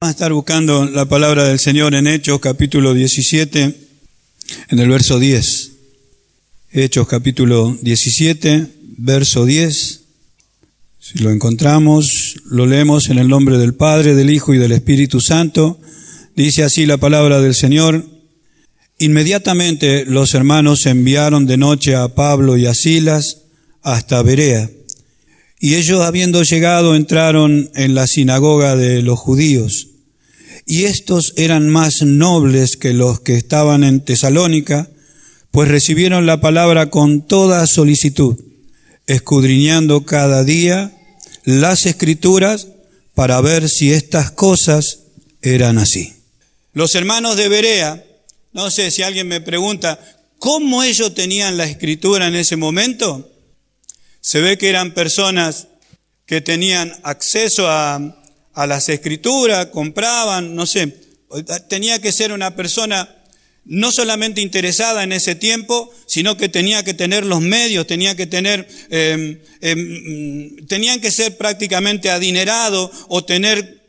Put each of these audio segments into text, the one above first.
Vamos a estar buscando la palabra del Señor en Hechos capítulo 17, en el verso 10. Hechos capítulo 17, verso 10. Si lo encontramos, lo leemos en el nombre del Padre, del Hijo y del Espíritu Santo. Dice así la palabra del Señor. Inmediatamente los hermanos enviaron de noche a Pablo y a Silas hasta Berea. Y ellos, habiendo llegado, entraron en la sinagoga de los judíos. Y estos eran más nobles que los que estaban en Tesalónica, pues recibieron la palabra con toda solicitud, escudriñando cada día las Escrituras para ver si estas cosas eran así. Los hermanos de Berea, no sé si alguien me pregunta, ¿cómo ellos tenían la Escritura en ese momento? Se ve que eran personas que tenían acceso a las Escrituras, compraban, no sé, tenía que ser una persona no solamente interesada en ese tiempo, sino que tenía que tener los medios, tenía que tener, tenían que ser prácticamente adinerados o tener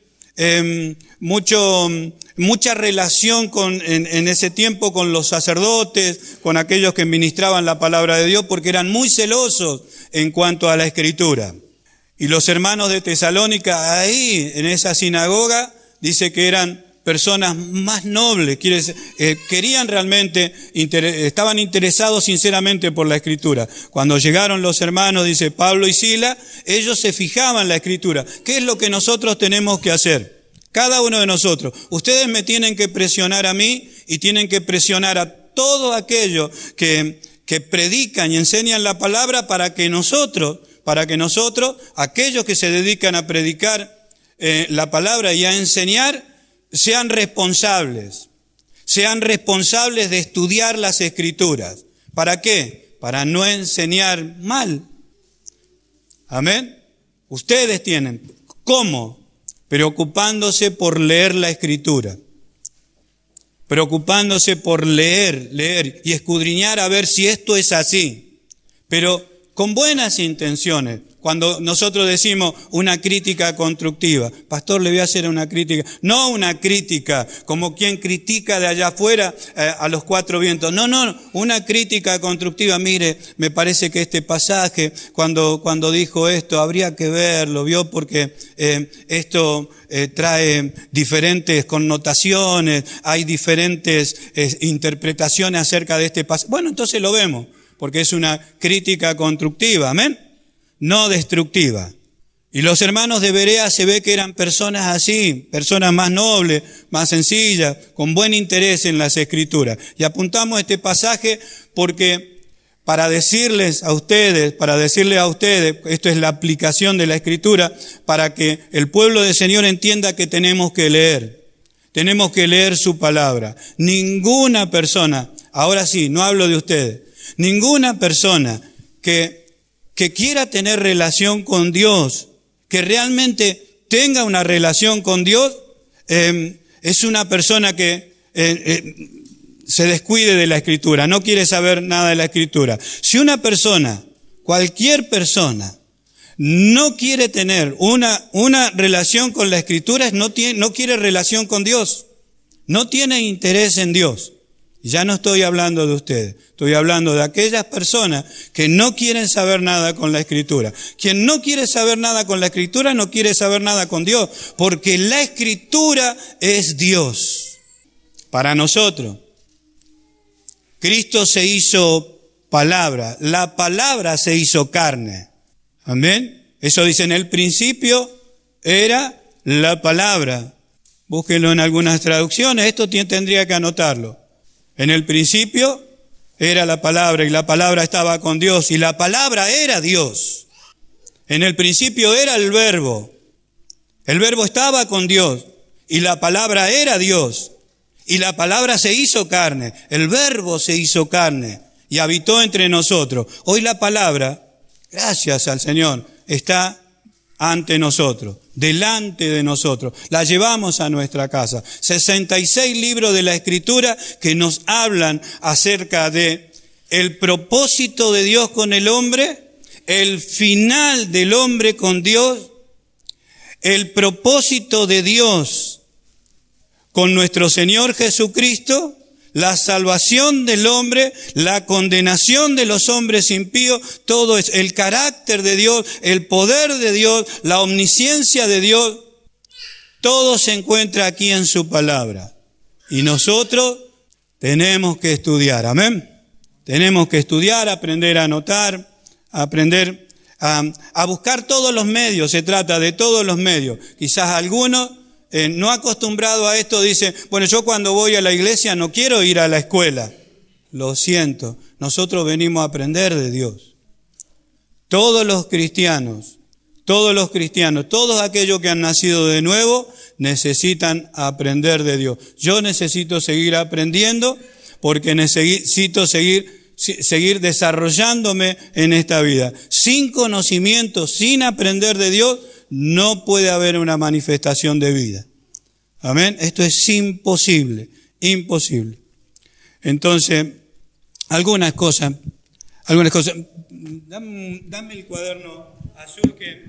mucha relación en ese tiempo con los sacerdotes, con aquellos que ministraban la palabra de Dios, porque eran muy celosos en cuanto a la Escritura. Y los hermanos de Tesalónica, ahí en esa sinagoga, dice que eran personas más nobles, querían realmente, estaban interesados sinceramente por la Escritura. Cuando llegaron los hermanos, dice Pablo y Silas, ellos se fijaban en la Escritura. ¿Qué es lo que nosotros tenemos que hacer? Cada uno de nosotros. Ustedes me tienen que presionar a mí y tienen que presionar a todos aquellos que predican y enseñan la palabra para que nosotros, aquellos que se dedican a predicar la palabra y a enseñar, sean responsables de estudiar las Escrituras. ¿Para qué? Para no enseñar mal. Amén. Ustedes tienen. ¿Cómo? Preocupándose por leer la Escritura. Preocupándose por leer y escudriñar a ver si esto es así. Pero con buenas intenciones. Cuando nosotros decimos una crítica constructiva, pastor, le voy a hacer una crítica, no una crítica como quien critica de allá afuera a los cuatro vientos, no, una crítica constructiva. Mire, me parece que este pasaje, cuando dijo esto, habría que verlo, ¿vio? Porque esto trae diferentes connotaciones, hay diferentes interpretaciones acerca de este pasaje. Bueno, entonces lo vemos, porque es una crítica constructiva, amén. No destructiva. Y los hermanos de Berea se ve que eran personas así, personas más nobles, más sencillas, con buen interés en las Escrituras. Y apuntamos este pasaje porque para decirles a ustedes, esto es la aplicación de la Escritura, para que el pueblo del Señor entienda que tenemos que leer su palabra. Ninguna persona, ahora sí, no hablo de ustedes, ninguna persona que quiera tener relación con Dios, que realmente tenga una relación con Dios, es una persona que se descuide de la Escritura, no quiere saber nada de la Escritura. Si una persona, cualquier persona, no quiere tener una relación con la Escritura, no quiere relación con Dios, no tiene interés en Dios. Ya no estoy hablando de ustedes, estoy hablando de aquellas personas que no quieren saber nada con la Escritura. Quien no quiere saber nada con la Escritura no quiere saber nada con Dios, porque la Escritura es Dios. Para nosotros, Cristo se hizo palabra, la palabra se hizo carne. Amén. Eso dice, en el principio era la palabra. Búsquenlo en algunas traducciones, esto tendría que anotarlo. En el principio era la palabra y la palabra estaba con Dios y la palabra era Dios. En el principio era el verbo estaba con Dios y la palabra era Dios y la palabra se hizo carne, el verbo se hizo carne y habitó entre nosotros. Hoy la palabra, gracias al Señor, está ante nosotros, delante de nosotros. La llevamos a nuestra casa. 66 libros de la Escritura que nos hablan acerca de el propósito de Dios con el hombre, el final del hombre con Dios, el propósito de Dios con nuestro Señor Jesucristo, la salvación del hombre, la condenación de los hombres impíos, todo es el carácter de Dios, el poder de Dios, la omnisciencia de Dios, todo se encuentra aquí en su palabra. Y nosotros tenemos que estudiar, amén. Tenemos que estudiar, aprender a anotar, aprender a buscar todos los medios, se trata de todos los medios. Quizás algunos no acostumbrado a esto dicen, bueno, yo cuando voy a la iglesia no quiero ir a la escuela. Lo siento, nosotros venimos a aprender de Dios. Todos los cristianos, todos aquellos que han nacido de nuevo, necesitan aprender de Dios. Yo necesito seguir aprendiendo porque necesito seguir desarrollándome en esta vida. Sin conocimiento, sin aprender de Dios, no puede haber una manifestación de vida. Amén. Esto es imposible, imposible. Entonces, algunas cosas. Dame el cuaderno azul que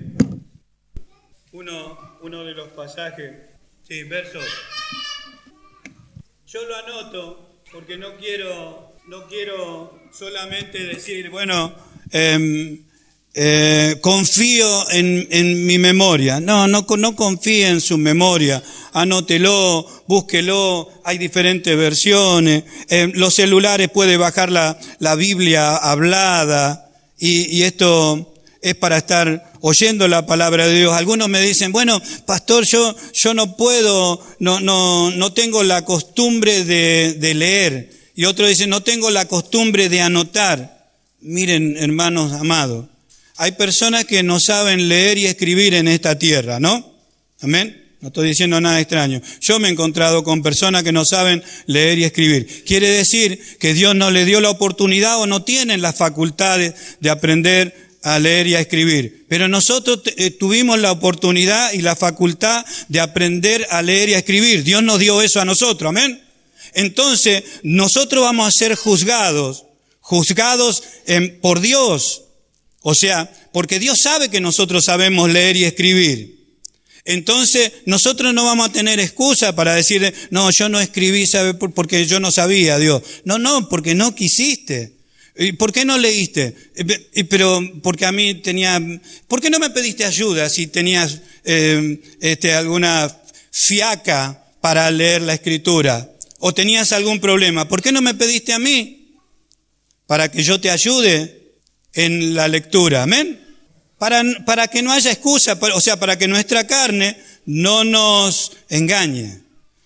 uno de los pasajes, sí, versos. Yo lo anoto porque no quiero solamente decir, bueno, confío en mi memoria. No confíe en su memoria. Anótelo, búsquelo. Hay diferentes versiones. Los celulares puede bajar la Biblia hablada. Y esto es para estar oyendo la palabra de Dios. Algunos me dicen, bueno, pastor, yo no puedo, no tengo la costumbre de leer. Y otros dicen, no tengo la costumbre de anotar. Miren, hermanos amados, hay personas que no saben leer y escribir en esta tierra, ¿no? Amén. No estoy diciendo nada extraño. Yo me he encontrado con personas que no saben leer y escribir. Quiere decir que Dios no le dio la oportunidad o no tienen las facultades de aprender a leer y a escribir. Pero nosotros tuvimos la oportunidad y la facultad de aprender a leer y a escribir. Dios nos dio eso a nosotros, amén. Entonces, nosotros vamos a ser juzgados por Dios. O sea, porque Dios sabe que nosotros sabemos leer y escribir. Entonces, nosotros no vamos a tener excusa para decir, no, yo no escribí, ¿sabe? Porque yo no sabía, Dios. No, porque no quisiste. ¿Y por qué no leíste? Pero porque a mí ¿por qué no me pediste ayuda si tenías alguna fiaca para leer la Escritura? ¿O tenías algún problema? ¿Por qué no me pediste a mí? Para que yo te ayude en la lectura, amén. Para que no haya excusa, o sea, para que nuestra carne no nos engañe.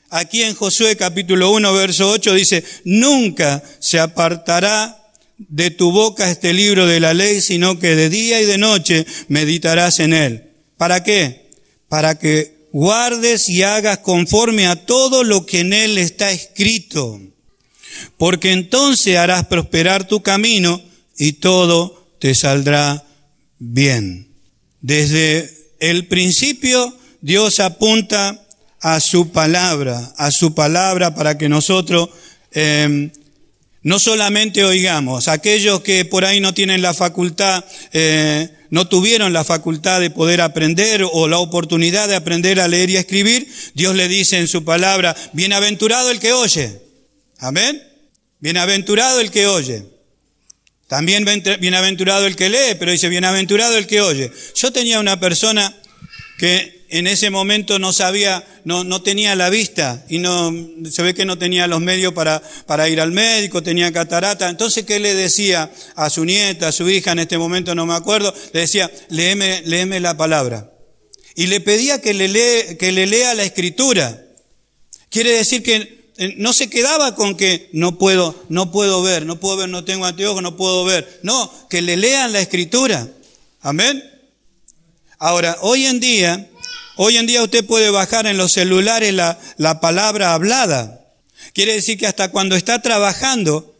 Aquí en Josué capítulo 1, verso 8 dice, nunca se apartará de tu boca este libro de la ley, sino que de día y de noche meditarás en él. ¿Para qué? Para que guardes y hagas conforme a todo lo que en él está escrito. Porque entonces harás prosperar tu camino y todo te saldrá bien. Desde el principio Dios apunta a su palabra para que nosotros no solamente oigamos. Aquellos que por ahí no tienen la facultad, no tuvieron la facultad de poder aprender o la oportunidad de aprender a leer y a escribir, Dios le dice en su palabra, bienaventurado el que oye. Amén. Bienaventurado el que oye. También bienaventurado el que lee, pero dice bienaventurado el que oye. Yo tenía una persona que en ese momento no sabía, no tenía la vista y se ve que no tenía los medios para ir al médico, tenía catarata. Entonces, ¿qué le decía a su nieta, a su hija, en este momento no me acuerdo? Le decía, léeme la palabra. Y le pedía que le lea la Escritura. Quiere decir que no se quedaba con que no puedo ver, no tengo anteojos, no puedo ver. No, que le lean la Escritura. Amén. Ahora, hoy en día usted puede bajar en los celulares la palabra hablada. Quiere decir que hasta cuando está trabajando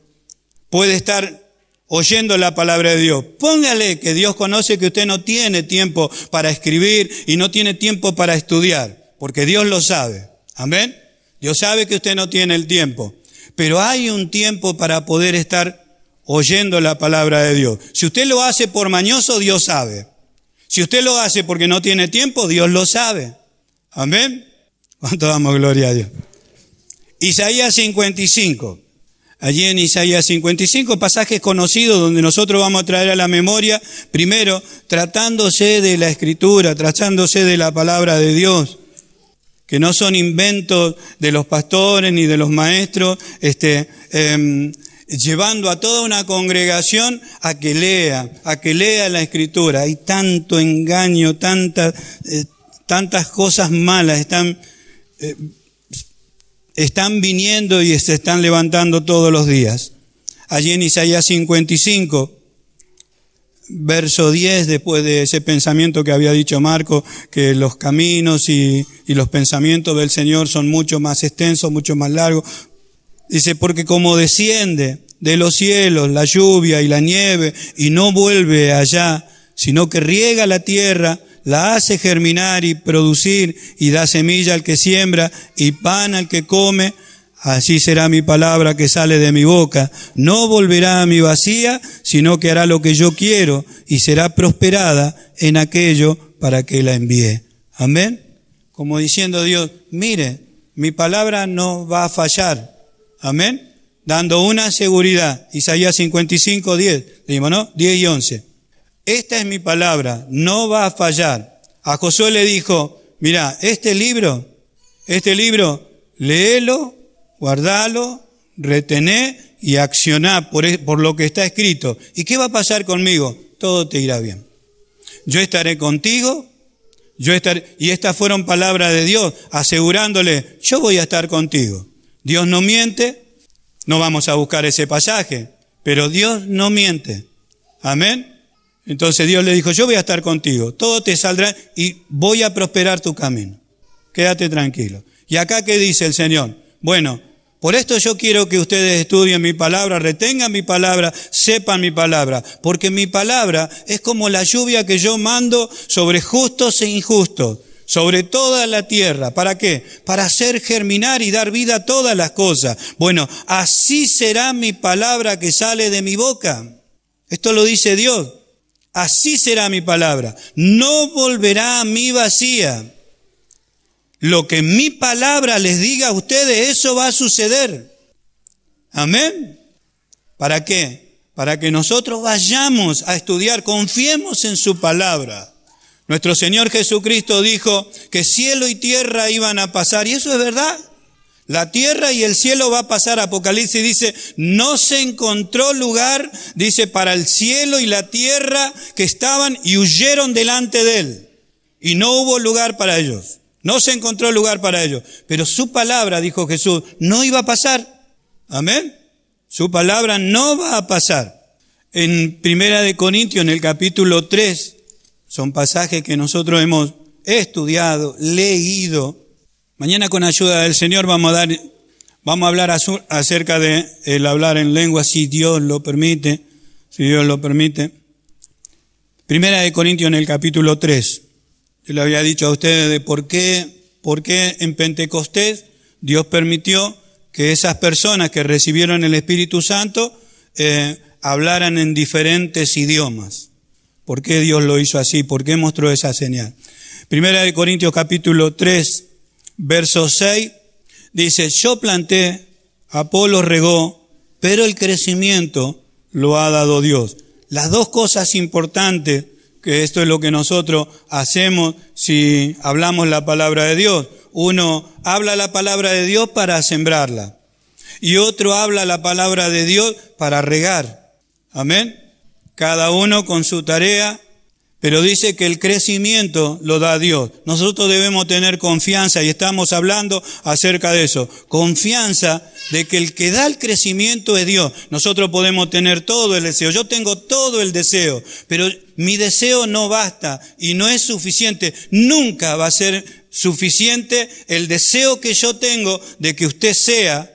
puede estar oyendo la palabra de Dios. Póngale que Dios conoce que usted no tiene tiempo para escribir y no tiene tiempo para estudiar, porque Dios lo sabe. Amén. Dios sabe que usted no tiene el tiempo, pero hay un tiempo para poder estar oyendo la palabra de Dios. Si usted lo hace por mañoso, Dios sabe. Si usted lo hace porque no tiene tiempo, Dios lo sabe. Amén. ¿Cuánto damos gloria a Dios? Isaías 55. Allí en Isaías 55, pasajes conocidos donde nosotros vamos a traer a la memoria, primero, tratándose de la Escritura, tratándose de la palabra de Dios, que no son inventos de los pastores ni de los maestros, llevando a toda una congregación a que lea la Escritura. Hay tanto engaño, tantas cosas malas están viniendo y se están levantando todos los días. Allí en Isaías 55, verso 10, después de ese pensamiento que había dicho Marco, que los caminos y los pensamientos del Señor son mucho más extensos, mucho más largos. Dice, porque como desciende de los cielos la lluvia y la nieve y no vuelve allá, sino que riega la tierra, la hace germinar y producir y da semilla al que siembra y pan al que come, así será mi palabra que sale de mi boca. No volverá a mi vacía, sino que hará lo que yo quiero y será prosperada en aquello para que la envíe. Amén. Como diciendo Dios, mire, mi palabra no va a fallar. Amén. Dando una seguridad. Isaías 55, 10. Dijimos, ¿no? 10 y 11. Esta es mi palabra, no va a fallar. A Josué le dijo, mira, este libro, léelo, guardalo, retené y accioná por lo que está escrito. ¿Y qué va a pasar conmigo? Todo te irá bien. Yo estaré contigo, y estas fueron palabras de Dios, asegurándole, yo voy a estar contigo. Dios no miente, no vamos a buscar ese pasaje, pero Dios no miente. Amén. Entonces Dios le dijo, yo voy a estar contigo, todo te saldrá y voy a prosperar tu camino. Quédate tranquilo. ¿Y acá qué dice el Señor? Bueno, por esto yo quiero que ustedes estudien mi palabra, retengan mi palabra, sepan mi palabra, porque mi palabra es como la lluvia que yo mando sobre justos e injustos, sobre toda la tierra. ¿Para qué? Para hacer germinar y dar vida a todas las cosas. Bueno, así será mi palabra que sale de mi boca. Esto lo dice Dios. Así será mi palabra. No volverá a mí vacía. Lo que mi palabra les diga a ustedes, eso va a suceder. Amén. ¿Para qué? Para que nosotros vayamos a estudiar, confiemos en su palabra. Nuestro Señor Jesucristo dijo que cielo y tierra iban a pasar, y eso es verdad. La tierra y el cielo va a pasar. Apocalipsis dice, no se encontró lugar, dice, para el cielo y la tierra que estaban y huyeron delante de él. Y no hubo lugar para ellos. No se encontró lugar para ellos. Pero su palabra, dijo Jesús, no iba a pasar. Amén. Su palabra no va a pasar. En 1 Corintios, en el capítulo 3, son pasajes que nosotros hemos estudiado, leído. Mañana con ayuda del Señor vamos a hablar acerca de el hablar en lengua, si Dios lo permite, si Dios lo permite. 1 Corintios en el capítulo 3. Yo le había dicho a ustedes de por qué en Pentecostés Dios permitió que esas personas que recibieron el Espíritu Santo hablaran en diferentes idiomas. ¿Por qué Dios lo hizo así? ¿Por qué mostró esa señal? 1 Corintios capítulo 3. Verso 6, dice, yo planté, Apolo regó, pero el crecimiento lo ha dado Dios. Las dos cosas importantes, que esto es lo que nosotros hacemos si hablamos la palabra de Dios. Uno habla la palabra de Dios para sembrarla, y otro habla la palabra de Dios para regar. Amén. Cada uno con su tarea. Pero dice que el crecimiento lo da Dios. Nosotros debemos tener confianza y estamos hablando acerca de eso. Confianza de que el que da el crecimiento es Dios. Nosotros podemos tener todo el deseo. Yo tengo todo el deseo, pero mi deseo no basta y no es suficiente. Nunca va a ser suficiente el deseo que yo tengo de que usted sea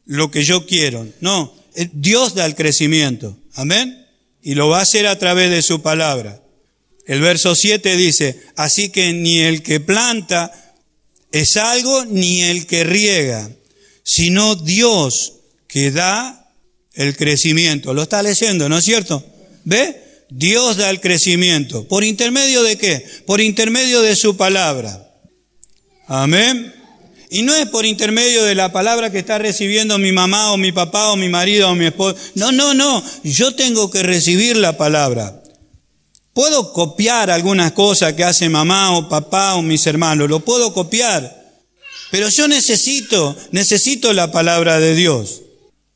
lo que yo quiero. No, Dios da el crecimiento. Amén. Y lo va a hacer a través de su palabra. El verso 7 dice, así que ni el que planta es algo, ni el que riega, sino Dios que da el crecimiento. Lo está leyendo, ¿no es cierto? ¿Ve? Dios da el crecimiento. ¿Por intermedio de qué? Por intermedio de su palabra. Amén. Y no es por intermedio de la palabra que está recibiendo mi mamá o mi papá o mi marido o mi esposo. No. Yo tengo que recibir la palabra. Puedo copiar algunas cosas que hace mamá o papá o mis hermanos. Lo puedo copiar. Pero yo necesito la palabra de Dios.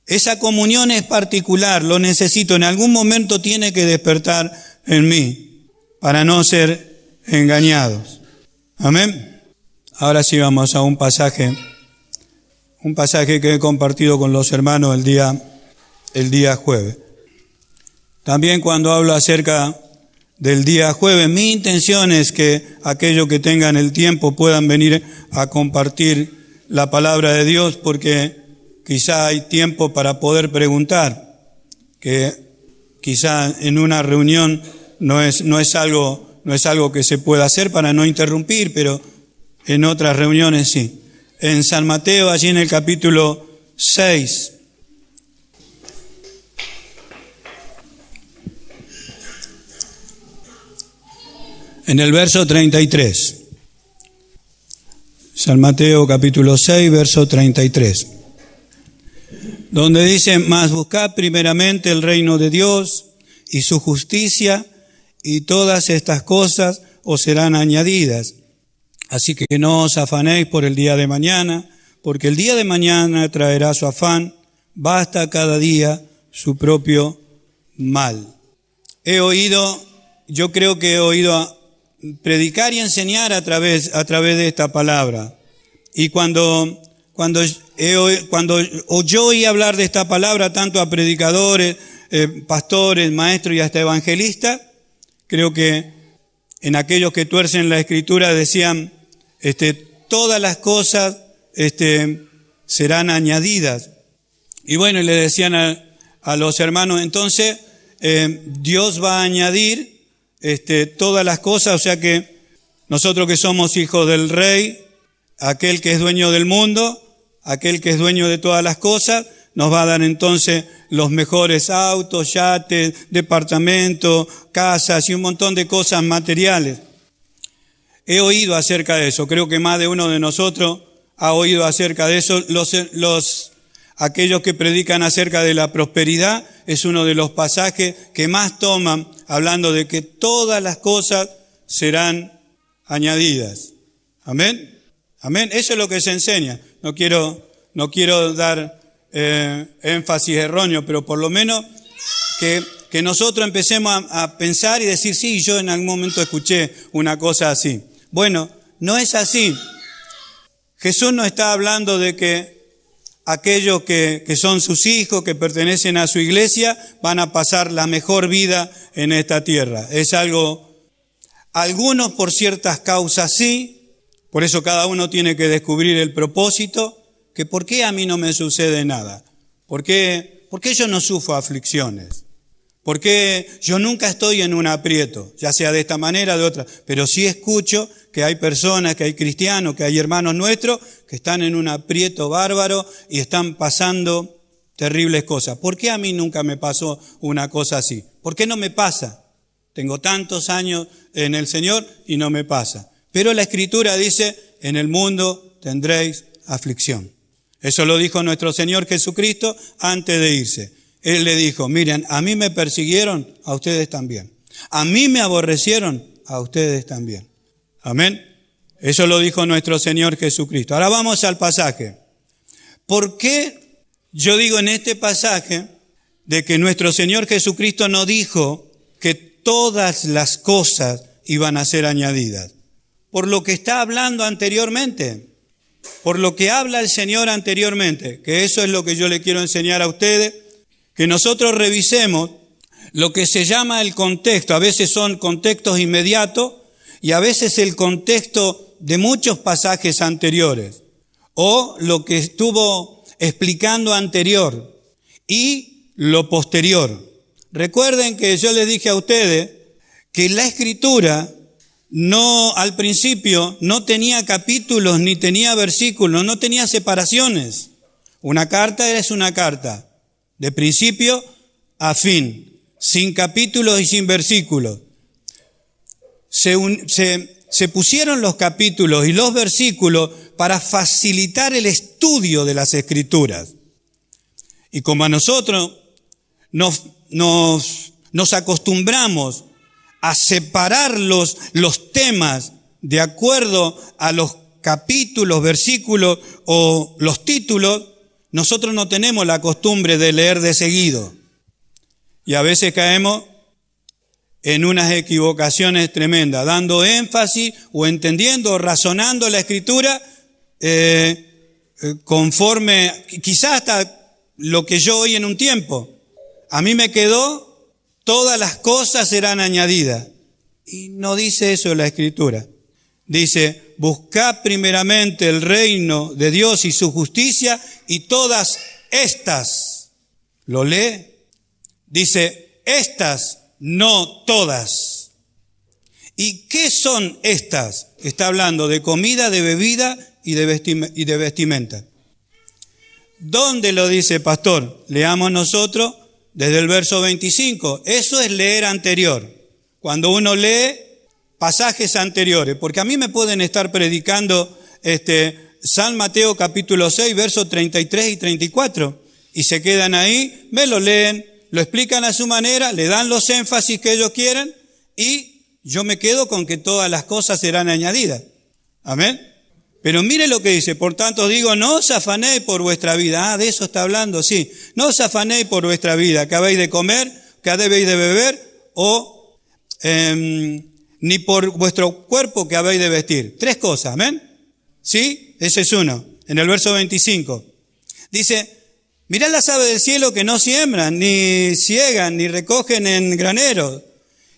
Esa comunión es particular, lo necesito. En algún momento tiene que despertar en mí para no ser engañados. Amén. Ahora sí vamos a un pasaje que he compartido con los hermanos el día jueves. También cuando hablo acerca del día jueves, mi intención es que aquellos que tengan el tiempo puedan venir a compartir la palabra de Dios, porque quizá hay tiempo para poder preguntar, que quizá en una reunión no es algo que se pueda hacer para no interrumpir, pero en otras reuniones sí. En San Mateo, allí en el capítulo 6, en el verso 33. San Mateo capítulo 6, verso 33. Donde dice, mas buscad primeramente el reino de Dios y su justicia, y todas estas cosas os serán añadidas. Así que no os afanéis por el día de mañana, porque el día de mañana traerá su afán, basta cada día su propio mal. Yo creo que he oído predicar y enseñar a través de esta palabra. Y cuando yo oí hablar de esta palabra tanto a predicadores, pastores, maestros y hasta evangelistas, creo que en aquellos que tuercen la Escritura decían, todas las cosas serán añadidas. Y bueno, le decían a los hermanos, entonces Dios va a añadir todas las cosas, o sea que nosotros que somos hijos del Rey, aquel que es dueño del mundo, aquel que es dueño de todas las cosas, nos va a dar entonces los mejores autos, yates, departamentos, casas y un montón de cosas materiales. He oído acerca de eso, creo que más de uno de nosotros ha oído acerca de eso. Aquellos que predican acerca de la prosperidad es uno de los pasajes que más toman, hablando de que todas las cosas serán añadidas. Amén. Amén. Eso es lo que se enseña. No quiero dar énfasis erróneo, pero por lo menos que nosotros empecemos a pensar y decir, sí, yo en algún momento escuché una cosa así. Bueno, no es así. Jesús no está hablando de que aquellos que son sus hijos, que pertenecen a su iglesia, van a pasar la mejor vida en esta tierra. Es algo, algunos por ciertas causas sí, por eso cada uno tiene que descubrir el propósito, que ¿por qué a mí no me sucede nada? ¿Por qué yo no sufro aflicciones? ¿Por qué yo nunca estoy en un aprieto? Ya sea de esta manera o de otra. Pero sí escucho que hay personas, que hay cristianos, que hay hermanos nuestros que están en un aprieto bárbaro y están pasando terribles cosas. ¿Por qué a mí nunca me pasó una cosa así? ¿Por qué no me pasa? Tengo tantos años en el Señor y no me pasa. Pero la Escritura dice, en el mundo tendréis aflicción. Eso lo dijo nuestro Señor Jesucristo antes de irse. Él le dijo, miren, a mí me persiguieron, a ustedes también. A mí me aborrecieron, a ustedes también. Amén. Eso lo dijo nuestro Señor Jesucristo. Ahora vamos al pasaje. ¿Por qué yo digo en este pasaje de que nuestro Señor Jesucristo no dijo que todas las cosas iban a ser añadidas? Por lo que está hablando anteriormente. Por lo que habla el Señor anteriormente. Que eso es lo que yo le quiero enseñar a ustedes. Que nosotros revisemos lo que se llama el contexto. A veces son contextos inmediatos y a veces el contexto de muchos pasajes anteriores. O lo que estuvo explicando anterior y lo posterior. Recuerden que yo les dije a ustedes que la Escritura al principio no tenía capítulos ni tenía versículos, no tenía separaciones. Una carta es una carta. De principio a fin, sin capítulos y sin versículos. se pusieron los capítulos y los versículos para facilitar el estudio de las Escrituras. Y como a nosotros nos acostumbramos a separar los temas de acuerdo a los capítulos, versículos o los títulos, nosotros no tenemos la costumbre de leer de seguido. Y a veces caemos en unas equivocaciones tremendas, dando énfasis o entendiendo o razonando la Escritura conforme, quizás hasta lo que yo oí en un tiempo. A mí me quedó, todas las cosas serán añadidas. Y no dice eso la Escritura. Dice, buscad primeramente el reino de Dios y su justicia y todas estas. ¿Lo lee? Dice, estas, no todas. ¿Y qué son estas? Está hablando de comida, de bebida y de vestimenta. ¿Dónde lo dice, pastor? Leamos nosotros desde el verso 25. Eso es leer anterior. Cuando uno lee pasajes anteriores, porque a mí me pueden estar predicando San Mateo capítulo 6, versos 33 y 34, y se quedan ahí, me lo leen, lo explican a su manera, le dan los énfasis que ellos quieren, y yo me quedo con que todas las cosas serán añadidas. Amén. Pero mire lo que dice, por tanto digo, no os afanéis por vuestra vida. De eso está hablando, sí. No os afanéis por vuestra vida, que habéis de comer, que habéis de beber, o ni por vuestro cuerpo que habéis de vestir. 3 cosas, amén. ¿Sí? Ese es uno. En el verso 25. Dice, mirad las aves del cielo que no siembran, ni ciegan, ni recogen en graneros,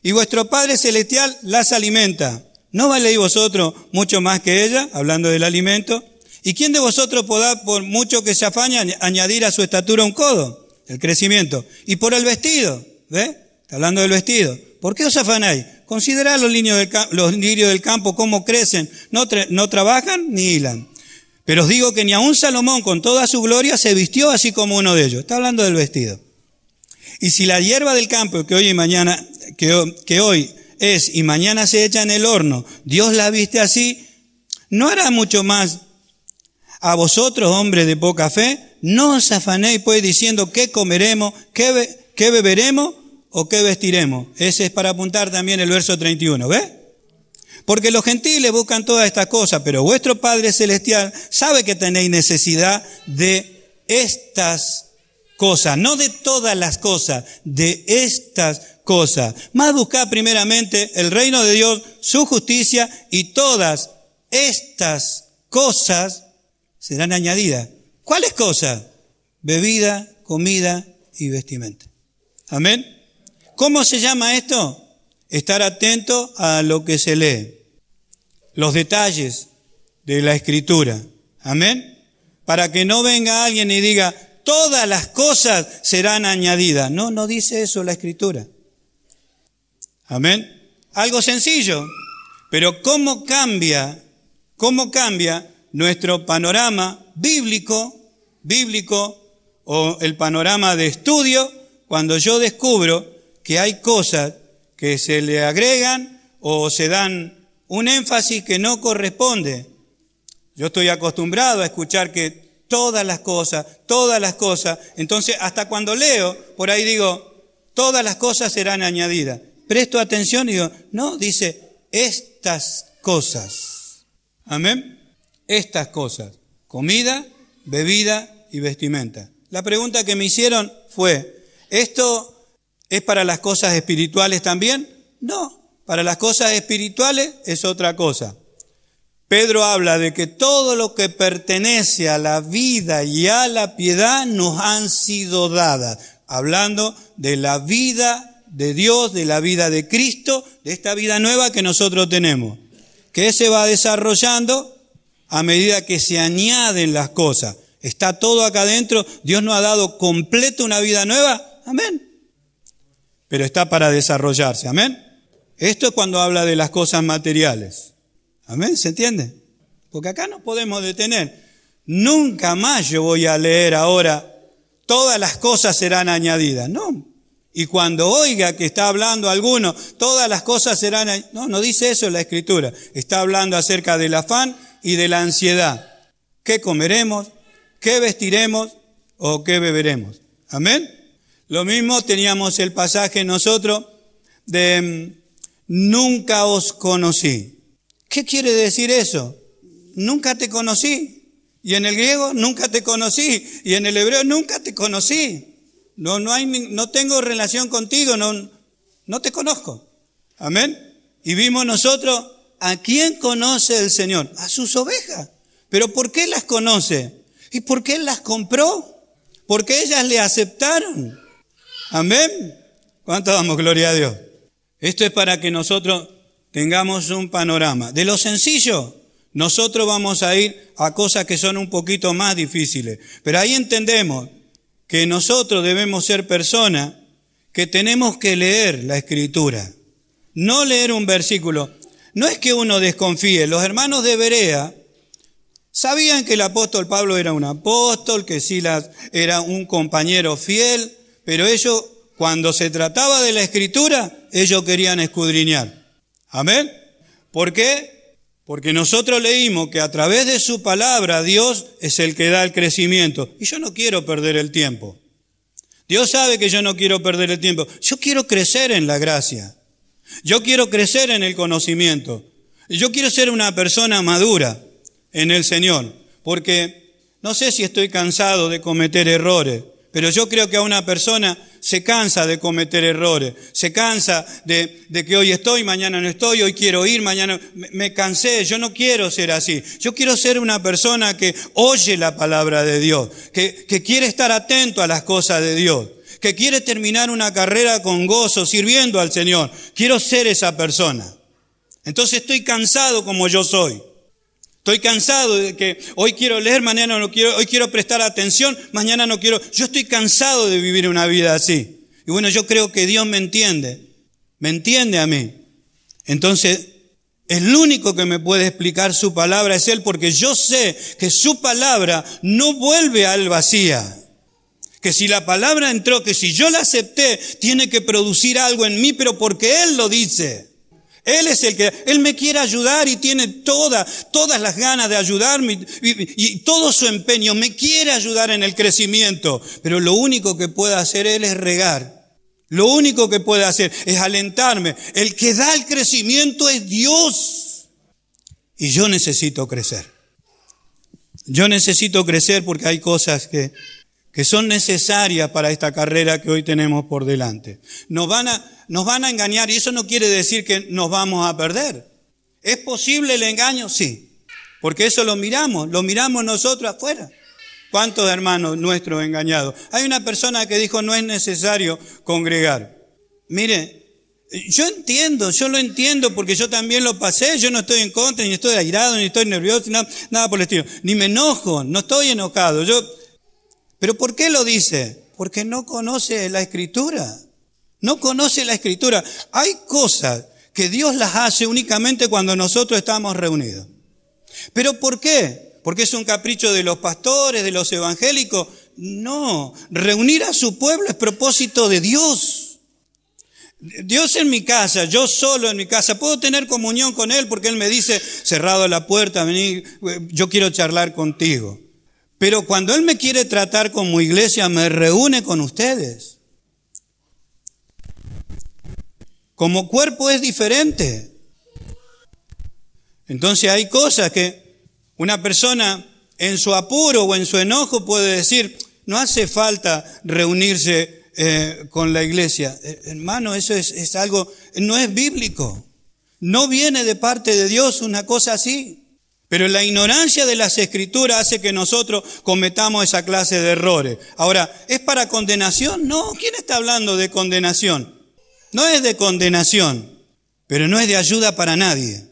y vuestro Padre Celestial las alimenta. ¿No valéis vosotros mucho más que ella? Hablando del alimento. ¿Y quién de vosotros podrá, por mucho que se afañe, añadir a su estatura un codo? El crecimiento. Y por el vestido, ¿ve? Está hablando del vestido. ¿Por qué os afanáis? Considerad los lirios del campo, cómo crecen. No trabajan ni hilan. Pero os digo que ni aun Salomón con toda su gloria se vistió así como uno de ellos. Está hablando del vestido. Y si la hierba del campo que hoy y mañana, que hoy es y mañana se echa en el horno, Dios la viste así, ¿no hará mucho más a vosotros, hombres de poca fe? No os afanéis pues diciendo qué comeremos, qué beberemos o qué vestiremos. Ese es para apuntar también el verso 31, ¿ves? Porque los gentiles buscan todas estas cosas, pero vuestro Padre Celestial sabe que tenéis necesidad de estas cosas, no de todas las cosas, de estas cosas. Más buscad primeramente el reino de Dios, su justicia, y todas estas cosas serán añadidas. ¿Cuáles cosas? Bebida, comida y vestimenta. Amén. ¿Cómo se llama esto? Estar atento a lo que se lee. Los detalles de la Escritura. Amén. Para que no venga alguien y diga, todas las cosas serán añadidas. No, no dice eso la Escritura. Amén. Algo sencillo. Pero ¿cómo cambia nuestro panorama bíblico o el panorama de estudio cuando yo descubro que hay cosas que se le agregan o se dan un énfasis que no corresponde? Yo estoy acostumbrado a escuchar que todas las cosas, entonces hasta cuando leo, por ahí digo, todas las cosas serán añadidas. Presto atención y digo, no, dice, estas cosas. Amén. Estas cosas. Comida, bebida y vestimenta. La pregunta que me hicieron fue, ¿esto es para las cosas espirituales también? No, para las cosas espirituales es otra cosa. Pedro habla de que todo lo que pertenece a la vida y a la piedad nos han sido dadas. Hablando de la vida de Dios, de la vida de Cristo, de esta vida nueva que nosotros tenemos. Que se va desarrollando a medida que se añaden las cosas. Está todo acá adentro. Dios nos ha dado completo una vida nueva. Amén. Pero está para desarrollarse. Amén. Esto es cuando habla de las cosas materiales. Amén, ¿se entiende? Porque acá no podemos detener. Nunca más yo voy a leer ahora, todas las cosas serán añadidas. No. Y cuando oiga que está hablando alguno, todas las cosas serán... No, no dice eso la Escritura. Está hablando acerca del afán y de la ansiedad. ¿Qué comeremos? ¿Qué vestiremos? ¿O qué beberemos? Amén. Lo mismo teníamos el pasaje nosotros de nunca os conocí. ¿Qué quiere decir eso? Nunca te conocí. Y en el griego nunca te conocí. Y en el hebreo nunca te conocí. No tengo relación contigo, no te conozco. Amén. Y vimos nosotros, ¿a quién conoce el Señor? A sus ovejas. ¿Pero por qué las conoce? ¿Y por qué Él las compró? Porque ellas le aceptaron. Amén. ¿Cuánto damos gloria a Dios? Esto es para que nosotros tengamos un panorama. De lo sencillo, nosotros vamos a ir a cosas que son un poquito más difíciles. Pero ahí entendemos que nosotros debemos ser personas que tenemos que leer la Escritura. No leer un versículo. No es que uno desconfíe. Los hermanos de Berea sabían que el apóstol Pablo era un apóstol, que Silas era un compañero fiel, pero ellos, cuando se trataba de la Escritura, ellos querían escudriñar. ¿Amén? ¿Por qué? Porque nosotros leímos que a través de su palabra Dios es el que da el crecimiento. Y yo no quiero perder el tiempo. Dios sabe que yo no quiero perder el tiempo. Yo quiero crecer en la gracia. Yo quiero crecer en el conocimiento. Yo quiero ser una persona madura en el Señor. Porque no sé si estoy cansado de cometer errores, pero yo creo que a una persona se cansa de cometer errores, se cansa de que hoy estoy, mañana no estoy, hoy quiero ir, mañana me cansé. Yo no quiero ser así. Yo quiero ser una persona que oye la palabra de Dios, que quiere estar atento a las cosas de Dios, que quiere terminar una carrera con gozo, sirviendo al Señor. Quiero ser esa persona. Entonces estoy cansado como yo soy. Estoy cansado de que hoy quiero leer, mañana no quiero, hoy quiero prestar atención, mañana no quiero. Yo estoy cansado de vivir una vida así. Y bueno, yo creo que Dios me entiende a mí. Entonces, el único que me puede explicar su palabra es Él, porque yo sé que su palabra no vuelve a Él vacía. Que si la palabra entró, que si yo la acepté, tiene que producir algo en mí, pero porque Él lo dice. Él es el que, Él me quiere ayudar y tiene todas las ganas de ayudarme y todo su empeño, me quiere ayudar en el crecimiento. Pero lo único que puede hacer Él es regar. Lo único que puede hacer es alentarme. El que da el crecimiento es Dios. Y yo necesito crecer. Yo necesito crecer porque hay cosas que son necesarias para esta carrera que hoy tenemos por delante. Nos van a engañar y eso no quiere decir que nos vamos a perder. ¿Es posible el engaño? Sí, porque eso lo miramos nosotros afuera. ¿Cuántos hermanos nuestros engañados? Hay una persona que dijo no es necesario congregar. Mire, yo lo entiendo porque yo también lo pasé, yo no estoy en contra, ni estoy airado, ni estoy nervioso, nada por el estilo. Ni me enojo, no estoy enojado. ¿Pero por qué lo dice? Porque no conoce la Escritura. No conoce la Escritura. Hay cosas que Dios las hace únicamente cuando nosotros estamos reunidos. ¿Pero por qué? ¿Porque es un capricho de los pastores, de los evangélicos? No, reunir a su pueblo es propósito de Dios. Dios en mi casa, yo solo en mi casa, puedo tener comunión con Él porque Él me dice, cerrado la puerta, vení, yo quiero charlar contigo. Pero cuando Él me quiere tratar como iglesia, me reúne con ustedes. Como cuerpo es diferente. Entonces hay cosas que una persona en su apuro o en su enojo puede decir, no hace falta reunirse con la iglesia. Hermano, eso es algo, no es bíblico. No viene de parte de Dios una cosa así. Pero la ignorancia de las Escrituras hace que nosotros cometamos esa clase de errores. Ahora, ¿es para condenación? No, ¿quién está hablando de condenación? No es de condenación, pero no es de ayuda para nadie.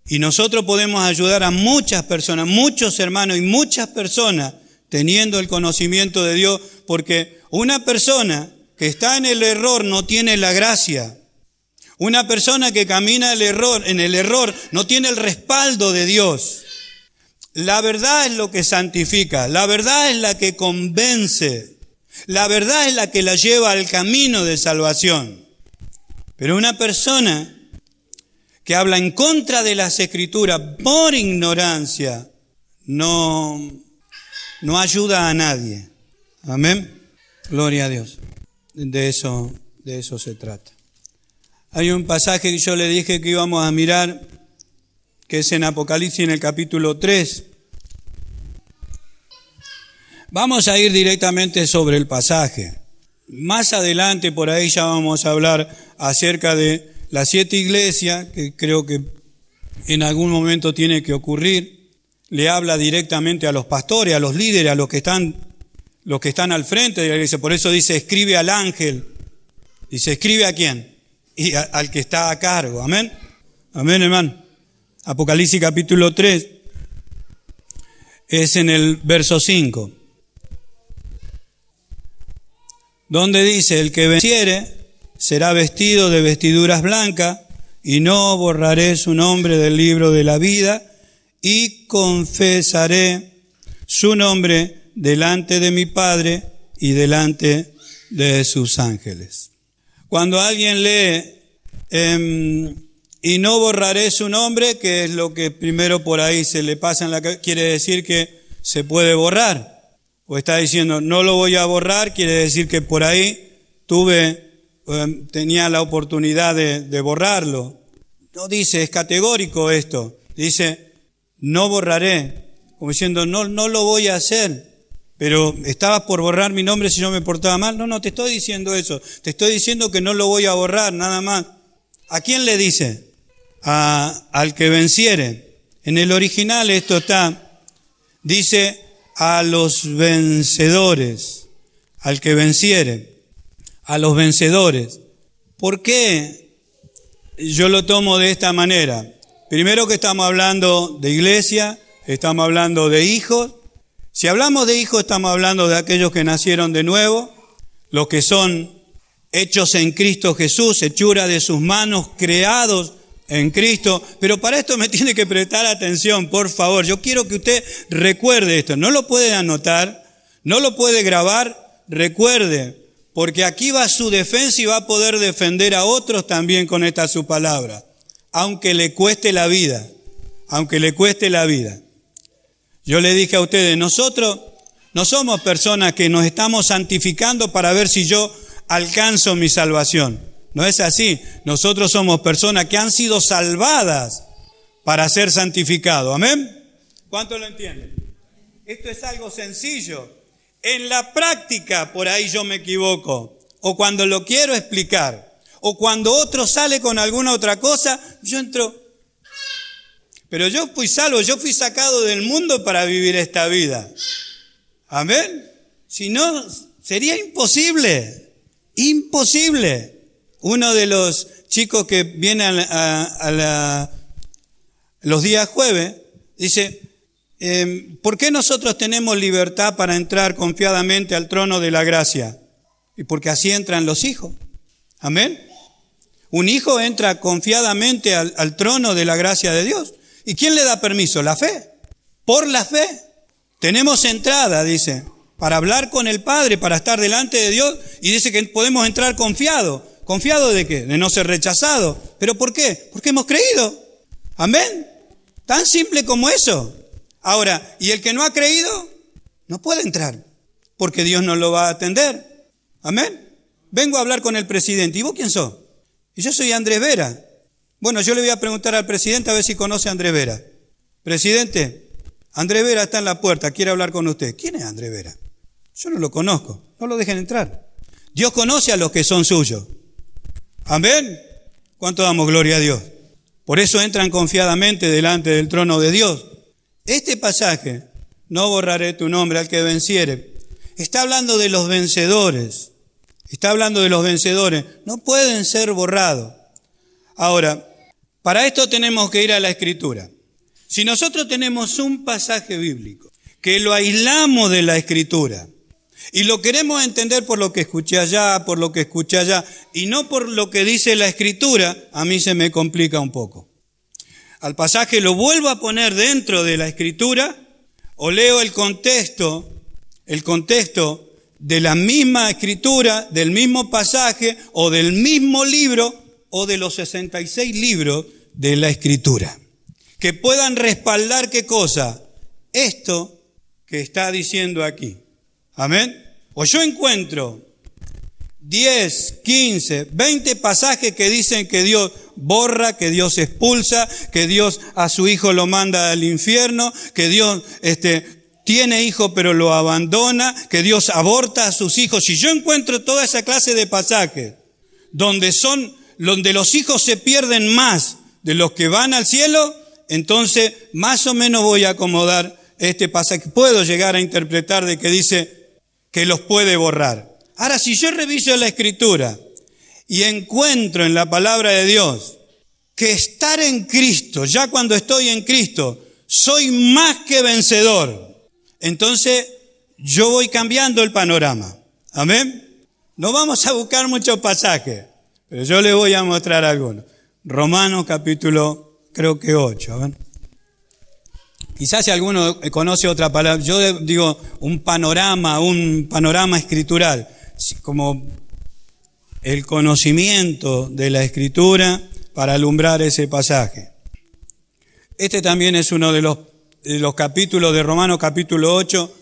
Y nosotros podemos ayudar a muchas personas, muchos hermanos y muchas personas teniendo el conocimiento de Dios, porque una persona que está en el error no tiene la gracia. Una persona que camina en el error no tiene el respaldo de Dios. La verdad es lo que santifica, la verdad es la que convence. La verdad es la que la lleva al camino de salvación. Pero una persona que habla en contra de las Escrituras por ignorancia no ayuda a nadie. Amén. Gloria a Dios. De eso se trata. Hay un pasaje que yo le dije que íbamos a mirar, que es en Apocalipsis en el capítulo 3. Vamos a ir directamente sobre el pasaje. Más adelante por ahí ya vamos a hablar acerca de las 7 iglesias, que creo que en algún momento tiene que ocurrir. Le habla directamente a los pastores, a los líderes, a los que están al frente de la iglesia. Por eso dice, escribe al ángel. Dice, ¿escribe a quién? Y al que está a cargo. Amén. Amén, hermano. Apocalipsis capítulo 3 es en el verso 5. Donde dice, el que venciere será vestido de vestiduras blancas y no borraré su nombre del libro de la vida y confesaré su nombre delante de mi Padre y delante de sus ángeles. Cuando alguien lee y no borraré su nombre, que es lo que primero por ahí se le pasa en la cabeza, quiere decir que se puede borrar. O está diciendo, no lo voy a borrar, quiere decir que por ahí tenía la oportunidad de borrarlo. No dice, es categórico esto. Dice, no borraré, como diciendo, no lo voy a hacer. Pero estabas por borrar mi nombre si yo me portaba mal. No te estoy diciendo eso. Te estoy diciendo que no lo voy a borrar, nada más. ¿A quién le dice? Al que venciere. En el original esto está, dice, a los vencedores, al que venciere, a los vencedores. ¿Por qué yo lo tomo de esta manera? Primero que estamos hablando de iglesia, estamos hablando de hijos. Si hablamos de hijos, estamos hablando de aquellos que nacieron de nuevo, los que son hechos en Cristo Jesús, hechura de sus manos, creados en Cristo. Pero para esto me tiene que prestar atención, por favor. Yo quiero que usted recuerde esto. No lo puede anotar, no lo puede grabar, recuerde, porque aquí va su defensa y va a poder defender a otros también con esta su palabra, aunque le cueste la vida, aunque le cueste la vida. Yo le dije a ustedes, nosotros no somos personas que nos estamos santificando para ver si yo alcanzo mi salvación. No es así. Nosotros somos personas que han sido salvadas para ser santificados. ¿Amén? ¿Cuánto lo entienden? Esto es algo sencillo. En la práctica, por ahí yo me equivoco. O cuando lo quiero explicar. O cuando otro sale con alguna otra cosa, yo entro. Pero yo fui salvo, yo fui sacado del mundo para vivir esta vida. ¿Amén? Si no, sería imposible. Imposible. Uno de los chicos que viene los días jueves dice, ¿por qué nosotros tenemos libertad para entrar confiadamente al trono de la gracia? Y porque así entran los hijos. ¿Amén? Un hijo entra confiadamente al trono de la gracia de Dios. ¿Y quién le da permiso? La fe. Por la fe. Tenemos entrada, dice, para hablar con el Padre, para estar delante de Dios. Y dice que podemos entrar confiados. ¿Confiado de qué? De no ser rechazado. ¿Pero por qué? Porque hemos creído. Amén. Tan simple como eso. Ahora, ¿y el que no ha creído? No puede entrar. Porque Dios no lo va a atender. Amén. Vengo a hablar con el presidente. ¿Y vos quién sos? Y yo soy Andrés Vera. Bueno, yo le voy a preguntar al presidente a ver si conoce a Andrés Vera. Presidente, Andrés Vera está en la puerta, quiere hablar con usted. ¿Quién es Andrés Vera? Yo no lo conozco. No lo dejen entrar. Dios conoce a los que son suyos. Amén. ¿Cuánto damos gloria a Dios? Por eso entran confiadamente delante del trono de Dios. Este pasaje, no borraré tu nombre al que venciere, está hablando de los vencedores. Está hablando de los vencedores. No pueden ser borrados. Ahora, para esto tenemos que ir a la Escritura. Si nosotros tenemos un pasaje bíblico que lo aislamos de la Escritura y lo queremos entender por lo que escuché allá, y no por lo que dice la Escritura, a mí se me complica un poco. Al pasaje lo vuelvo a poner dentro de la Escritura o leo el contexto de la misma escritura, del mismo pasaje o del mismo libro o de los 66 libros de la escritura. Que puedan respaldar ¿qué cosa? Esto que está diciendo aquí. Amén. O yo encuentro 10, 15, 20 pasajes que dicen que Dios borra, que Dios expulsa, que Dios a su hijo lo manda al infierno, que Dios tiene hijo pero lo abandona, que Dios aborta a sus hijos. Si yo encuentro toda esa clase de pasajes donde los hijos se pierden más de los que van al cielo, entonces más o menos voy a acomodar este pasaje. Puedo llegar a interpretar de que dice que los puede borrar. Ahora, si yo reviso la Escritura y encuentro en la palabra de Dios que estar en Cristo, ya cuando estoy en Cristo, soy más que vencedor, entonces yo voy cambiando el panorama. Amén. No vamos a buscar muchos pasajes, pero yo les voy a mostrar algunos. Romanos capítulo, creo que 8. A ver. Quizás si alguno conoce otra palabra, yo digo un panorama escritural, como el conocimiento de la Escritura para alumbrar ese pasaje. Este también es uno de los capítulos de Romanos capítulo 8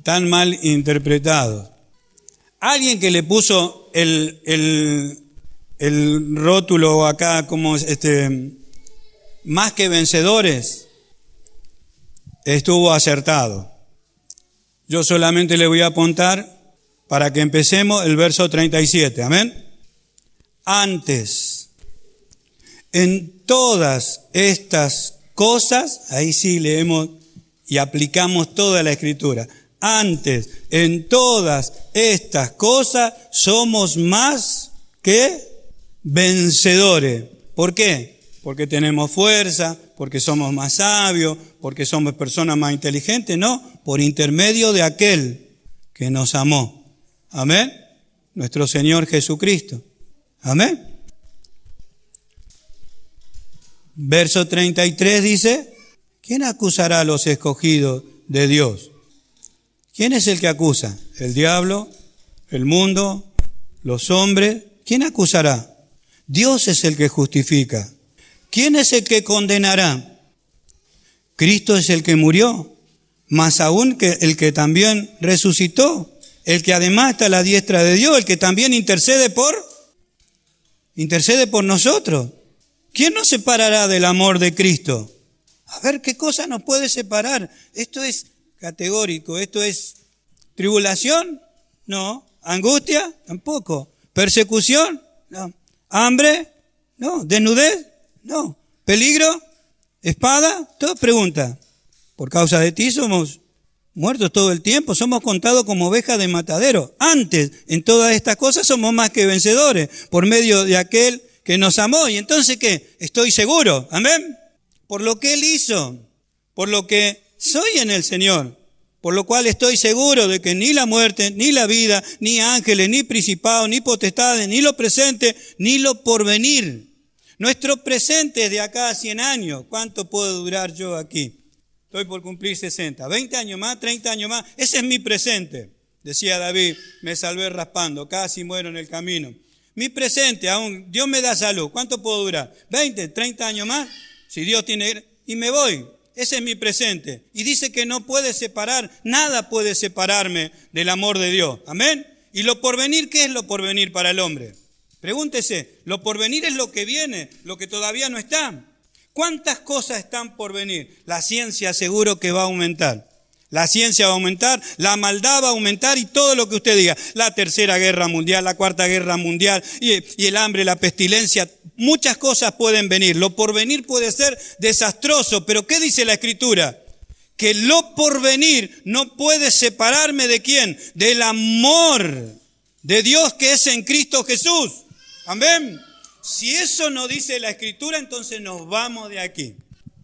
tan mal interpretados. Alguien que le puso el rótulo acá como más que vencedores, estuvo acertado. Yo solamente le voy a apuntar para que empecemos el verso 37. Amén. Antes, en todas estas cosas, ahí sí leemos y aplicamos toda la Escritura. Antes, en todas estas cosas somos más que vencedores. ¿Por qué? Porque tenemos fuerza, porque somos más sabios, porque somos personas más inteligentes. No, por intermedio de aquel que nos amó. Amén. Nuestro Señor Jesucristo. Amén. Verso 33 dice, ¿quién acusará a los escogidos de Dios? ¿Quién es el que acusa? ¿El diablo? ¿El mundo? ¿Los hombres? ¿Quién acusará? Dios es el que justifica. ¿Quién es el que condenará? Cristo es el que murió, más aún que el que también resucitó, el que además está a la diestra de Dios, el que también intercede por nosotros. ¿Quién nos separará del amor de Cristo? A ver, ¿qué cosa nos puede separar? Esto es categórico. ¿Esto es tribulación? No. ¿Angustia? Tampoco. ¿Persecución? No. ¿Hambre? No. ¿Desnudez? No. ¿Peligro? ¿Espada? Todo pregunta. Por causa de ti somos muertos todo el tiempo, somos contados como ovejas de matadero. Antes, en todas estas cosas somos más que vencedores, por medio de aquel que nos amó. ¿Y entonces qué? Estoy seguro. Amén. Por lo que Él hizo, por lo que soy en el Señor, por lo cual estoy seguro de que ni la muerte, ni la vida, ni ángeles, ni principados, ni potestades, ni lo presente, ni lo porvenir. Nuestro presente es de acá a 100 años. ¿Cuánto puedo durar yo aquí? Estoy por cumplir 60. 20 años más, 30 años más. Ese es mi presente. Decía David, me salvé raspando, casi muero en el camino. Mi presente, aún Dios me da salud. ¿Cuánto puedo durar? 20, 30 años más. Si Dios tiene... Y me voy. Ese es mi presente. Y dice que no puede separar, nada puede separarme del amor de Dios. Amén. ¿Y lo porvenir? ¿Qué es lo porvenir para el hombre? Pregúntese, lo porvenir es lo que viene, lo que todavía no está. ¿Cuántas cosas están por venir? La ciencia seguro que va a aumentar. La ciencia va a aumentar, la maldad va a aumentar y todo lo que usted diga. La tercera guerra mundial, la cuarta guerra mundial y el hambre, la pestilencia. Muchas cosas pueden venir. Lo porvenir puede ser desastroso, pero ¿qué dice la Escritura? Que lo porvenir no puede separarme ¿de quién? Del amor de Dios que es en Cristo Jesús. Amén. Si eso no dice la Escritura, entonces nos vamos de aquí.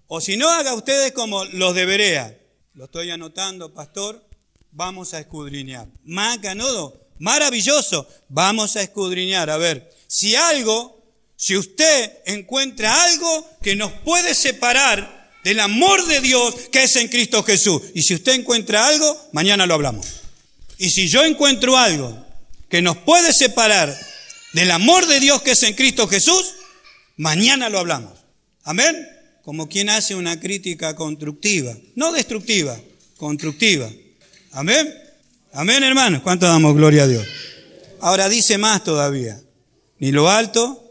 O si no, haga ustedes como los de Berea. Lo estoy anotando, pastor. Vamos a escudriñar. Más ganudo, maravilloso. Vamos a escudriñar. A ver, si usted encuentra algo que nos puede separar del amor de Dios que es en Cristo Jesús. Y si usted encuentra algo, mañana lo hablamos. Y si yo encuentro algo que nos puede separar del amor de Dios que es en Cristo Jesús, mañana lo hablamos. Amén. Como quien hace una crítica constructiva, no destructiva, constructiva. Amén. Amén, hermanos. ¿Cuánto damos gloria a Dios? Ahora dice más todavía. Ni lo alto,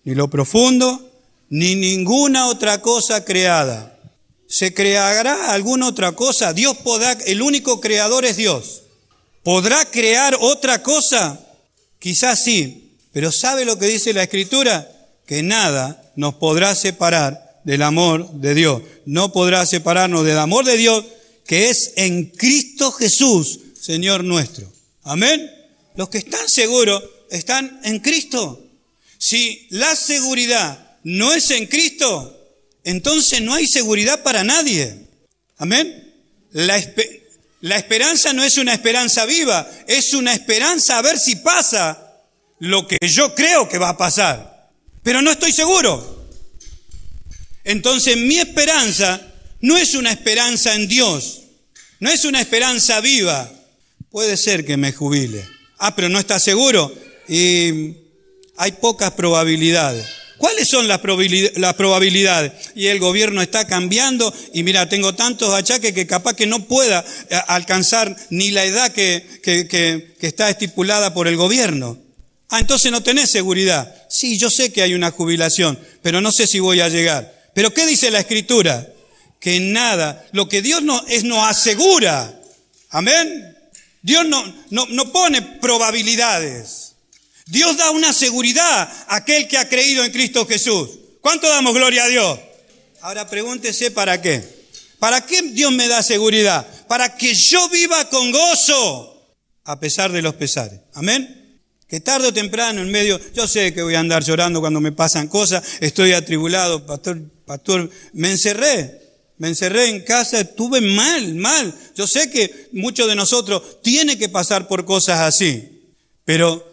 ni lo profundo, ni ninguna otra cosa creada. ¿Se creará alguna otra cosa? Dios podrá, el único creador es Dios. ¿Podrá crear otra cosa? Quizás sí, pero ¿sabe lo que dice la Escritura? Que nada nos podrá separar del amor de Dios. No podrá separarnos del amor de Dios que es en Cristo Jesús, Señor nuestro. Amén. Los que están seguros están en Cristo. Si la seguridad no es en Cristo, entonces no hay seguridad para nadie. Amén. La esperanza no es una esperanza viva, es una esperanza a ver si pasa lo que yo creo que va a pasar, pero no estoy seguro. Entonces mi esperanza no es una esperanza en Dios, no es una esperanza viva. Puede ser que me jubile. Pero no está seguro y hay pocas probabilidades. ¿Cuáles son las probabilidades? Y el gobierno está cambiando y mira, tengo tantos achaques que capaz que no pueda alcanzar ni la edad que está estipulada por el gobierno. Entonces no tenés seguridad. Sí, yo sé que hay una jubilación, pero no sé si voy a llegar. ¿Pero qué dice la Escritura? Que nada, lo que Dios nos asegura. Amén. Dios no pone probabilidades. Dios da una seguridad a aquel que ha creído en Cristo Jesús. ¿Cuánto damos gloria a Dios? Ahora pregúntese ¿para qué? ¿Para qué Dios me da seguridad? Para que yo viva con gozo a pesar de los pesares. Amén. Que tarde o temprano en medio, yo sé que voy a andar llorando cuando me pasan cosas, estoy atribulado, pastor, me encerré en casa, estuve mal. Yo sé que muchos de nosotros tienen que pasar por cosas así, pero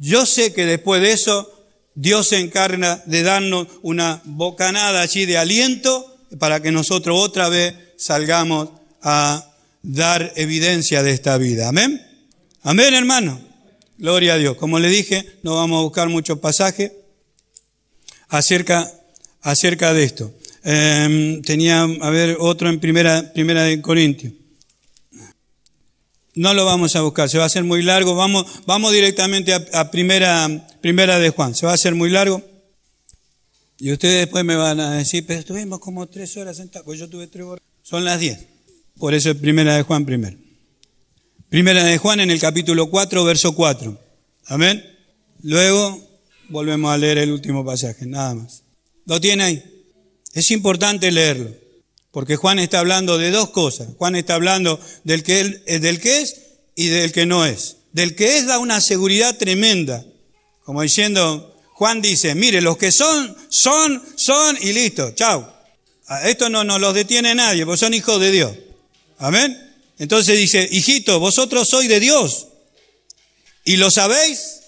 yo sé que después de eso, Dios se encarga de darnos una bocanada allí de aliento para que nosotros otra vez salgamos a dar evidencia de esta vida. Amén. Amén, hermano. Gloria a Dios. Como le dije, no vamos a buscar muchos pasajes acerca de esto. Tenía, otro en primera de Corintios. No lo vamos a buscar, se va a hacer muy largo. Vamos directamente a primera de Juan. Se va a hacer muy largo. Y ustedes después me van a decir, pero estuvimos como 3 horas sentados. Pues yo tuve 3 horas. Son las 10. Por eso es primera de Juan primero. Primera de Juan en el capítulo 4, verso 4. Amén. Luego volvemos a leer el último pasaje, nada más. ¿Lo tiene ahí? Es importante leerlo. Porque Juan está hablando de 2 cosas. Juan está hablando del que es y del que no es. Del que es da una seguridad tremenda. Como diciendo, Juan dice, mire, los que son y listo, chao. Esto no los detiene nadie, porque son hijos de Dios. Amén. Entonces dice, hijito, vosotros sois de Dios. Y lo sabéis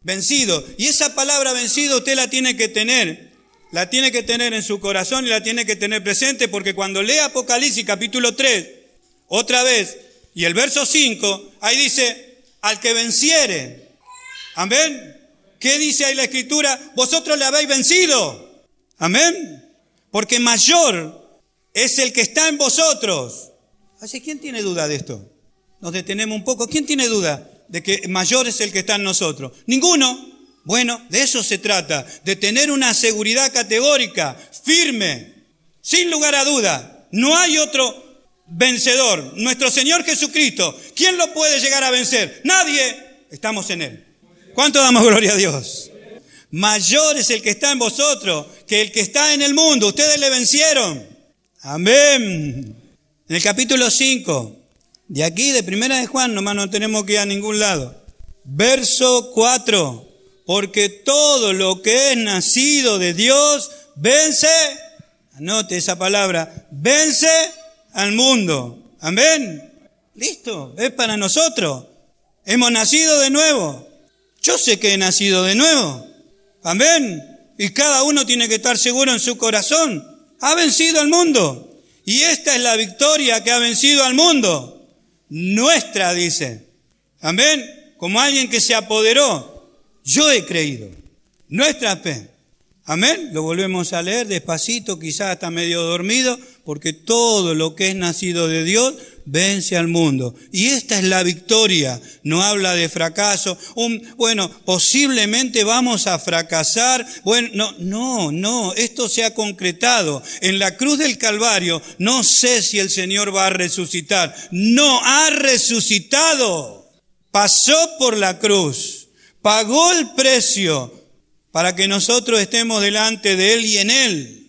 vencido. Y esa palabra vencido usted la tiene que tener. La tiene que tener en su corazón y la tiene que tener presente, porque cuando lee Apocalipsis capítulo 3, otra vez, y el verso 5, ahí dice, al que venciere. Amén. ¿Qué dice ahí la Escritura? Vosotros le habéis vencido. Amén. Porque mayor es el que está en vosotros. Así, ¿quién tiene duda de esto? Nos detenemos un poco. ¿Quién tiene duda de que mayor es el que está en nosotros? Ninguno. Bueno, de eso se trata, de tener una seguridad categórica, firme, sin lugar a duda. No hay otro vencedor, nuestro Señor Jesucristo. ¿Quién lo puede llegar a vencer? Nadie. Estamos en Él. ¿Cuánto damos gloria a Dios? Mayor es el que está en vosotros que el que está en el mundo. Ustedes le vencieron. Amén. En el capítulo 5, de aquí, de primera de Juan, nomás no tenemos que ir a ningún lado. Verso 4. Porque todo lo que es nacido de Dios vence, anote esa palabra, vence al mundo. Amén. Listo, es para nosotros. Hemos nacido de nuevo. Yo sé que he nacido de nuevo. Amén. Y cada uno tiene que estar seguro en su corazón. Ha vencido al mundo. Y esta es la victoria que ha vencido al mundo. Nuestra, dice. Amén. Como alguien que se apoderó. Yo he creído. Nuestra fe. Amén. Lo volvemos a leer despacito, quizás hasta medio dormido, porque todo lo que es nacido de Dios vence al mundo. Y esta es la victoria. No habla de fracaso. Posiblemente vamos a fracasar. No. Esto se ha concretado. En la cruz del Calvario, no sé si el Señor va a resucitar. No, ha resucitado. Pasó por la cruz. Pagó el precio para que nosotros estemos delante de Él y en Él.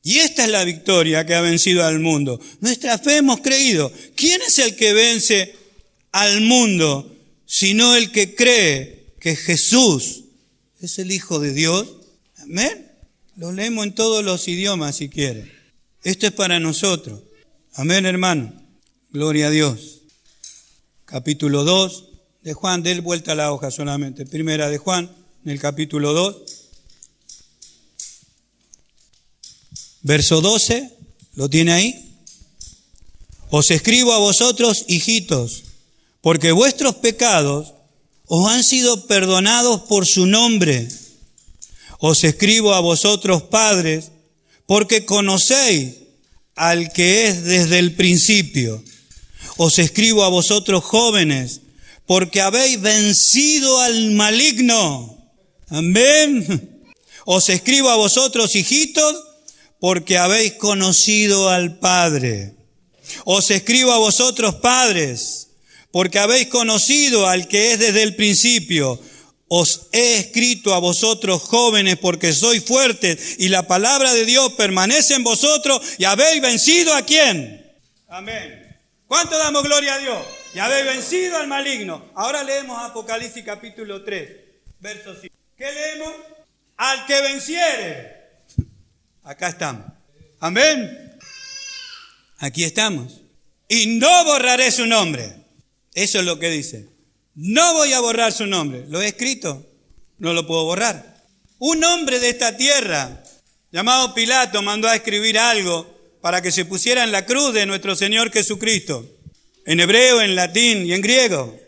Y esta es la victoria que ha vencido al mundo. Nuestra fe hemos creído. ¿Quién es el que vence al mundo? Sino el que cree que Jesús es el Hijo de Dios. Amén. Lo leemos en todos los idiomas si quieren. Esto es para nosotros. Amén, hermano. Gloria a Dios. Capítulo 2 de Juan. Dé vuelta a la hoja solamente. Primera de Juan, en el capítulo 2. Verso 12, ¿lo tiene ahí? Os escribo a vosotros, hijitos, porque vuestros pecados os han sido perdonados por su nombre. Os escribo a vosotros, padres, porque conocéis al que es desde el principio. Os escribo a vosotros, jóvenes, porque habéis vencido al maligno. Amén. Os escribo a vosotros, hijitos, porque habéis conocido al Padre. Os escribo a vosotros, padres, porque habéis conocido al que es desde el principio. Os he escrito a vosotros, jóvenes, porque sois fuertes y la palabra de Dios permanece en vosotros y habéis vencido ¿a quién? Amén. ¿Cuánto damos gloria a Dios? Y habéis vencido al maligno. Ahora leemos Apocalipsis capítulo 3, verso 5. ¿Qué leemos? Al que venciere. Acá estamos. Amén. Aquí estamos. Y no borraré su nombre. Eso es lo que dice. No voy a borrar su nombre. Lo he escrito. No lo puedo borrar. Un hombre de esta tierra, llamado Pilato, mandó a escribir algo para que se pusiera en la cruz de nuestro Señor Jesucristo. En hebreo, en latín y en griego.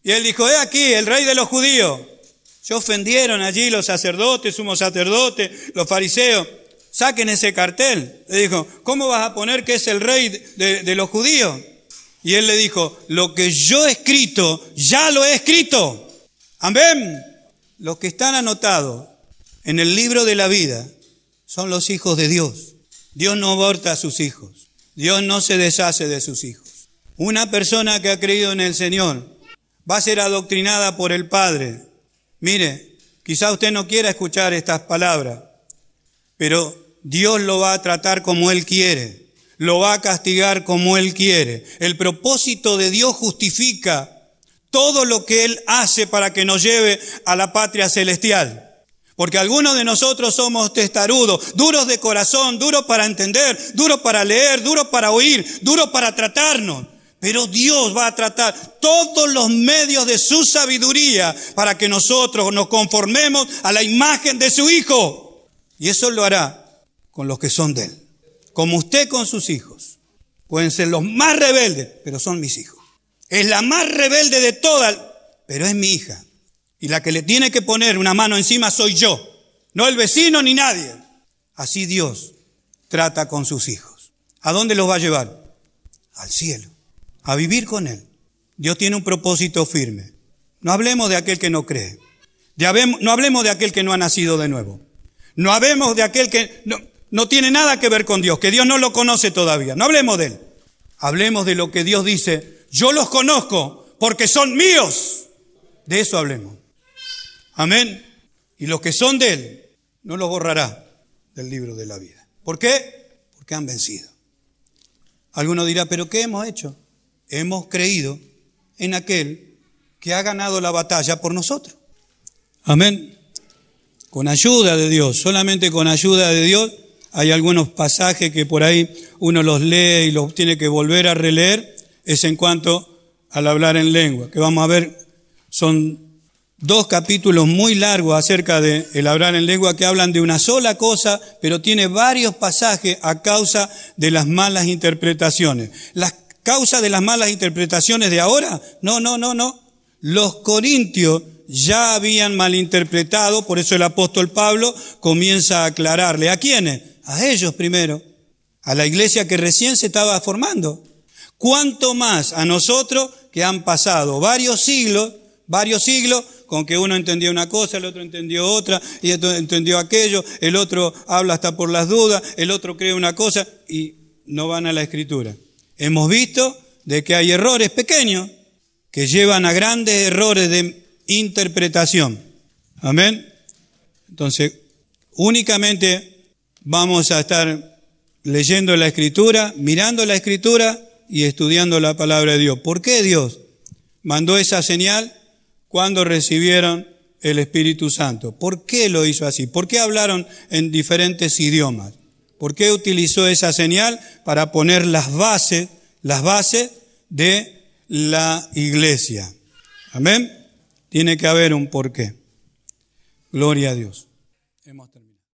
Y él dijo, he aquí, el rey de los judíos. Se ofendieron allí los sacerdotes, sumos sacerdotes, los fariseos. Saquen ese cartel. Le dijo, ¿cómo vas a poner que es el rey de los judíos? Y él le dijo, lo que yo he escrito, ya lo he escrito. Amén. Los que están anotados en el libro de la vida son los hijos de Dios. Dios no aborta a sus hijos. Dios no se deshace de sus hijos. Una persona que ha creído en el Señor va a ser adoctrinada por el Padre. Mire, quizá usted no quiera escuchar estas palabras, pero Dios lo va a tratar como Él quiere, lo va a castigar como Él quiere. El propósito de Dios justifica todo lo que Él hace para que nos lleve a la patria celestial. Porque algunos de nosotros somos testarudos, duros de corazón, duros para entender, duros para leer, duros para oír, duros para tratarnos. Pero Dios va a tratar todos los medios de su sabiduría para que nosotros nos conformemos a la imagen de su Hijo. Y eso lo hará con los que son de Él. Como usted con sus hijos. Pueden ser los más rebeldes, pero son mis hijos. Es la más rebelde de todas, pero es mi hija. Y la que le tiene que poner una mano encima soy yo. No el vecino ni nadie. Así Dios trata con sus hijos. ¿A dónde los va a llevar? Al cielo. A vivir con Él. Dios tiene un propósito firme. No hablemos de aquel que no cree. No hablemos de aquel que no ha nacido de nuevo. No hablemos de aquel que no tiene nada que ver con Dios, que Dios no lo conoce todavía. No hablemos de Él. Hablemos de lo que Dios dice. Yo los conozco porque son míos. De eso hablemos. Amén. Y los que son de Él, no los borrará del libro de la vida. ¿Por qué? Porque han vencido. Alguno dirá, ¿pero qué hemos hecho? Hemos creído en aquel que ha ganado la batalla por nosotros. Amén. Con ayuda de Dios, solamente con ayuda de Dios. Hay algunos pasajes que por ahí uno los lee y los tiene que volver a releer. Es en cuanto al hablar en lengua, que vamos a ver, son 2 capítulos muy largos acerca de el hablar en lengua que hablan de una sola cosa, pero tiene varios pasajes a causa de las malas interpretaciones. ¿Las causas de las malas interpretaciones de ahora? No. Los corintios ya habían malinterpretado, por eso el apóstol Pablo comienza a aclararle. ¿A quiénes? A ellos primero, a la iglesia que recién se estaba formando. ¿Cuánto más a nosotros que han pasado varios siglos, con que uno entendía una cosa, el otro entendió otra, y otro entendió aquello, el otro habla hasta por las dudas, el otro cree una cosa y no van a la Escritura? Hemos visto de que hay errores pequeños que llevan a grandes errores de interpretación. Amén. Entonces, únicamente vamos a estar leyendo la Escritura, mirando la Escritura y estudiando la palabra de Dios. ¿Por qué Dios mandó esa señal cuando recibieron el Espíritu Santo? ¿Por qué lo hizo así? ¿Por qué hablaron en diferentes idiomas? ¿Por qué utilizó esa señal para poner las bases de la iglesia? Amén. Tiene que haber un porqué. Gloria a Dios.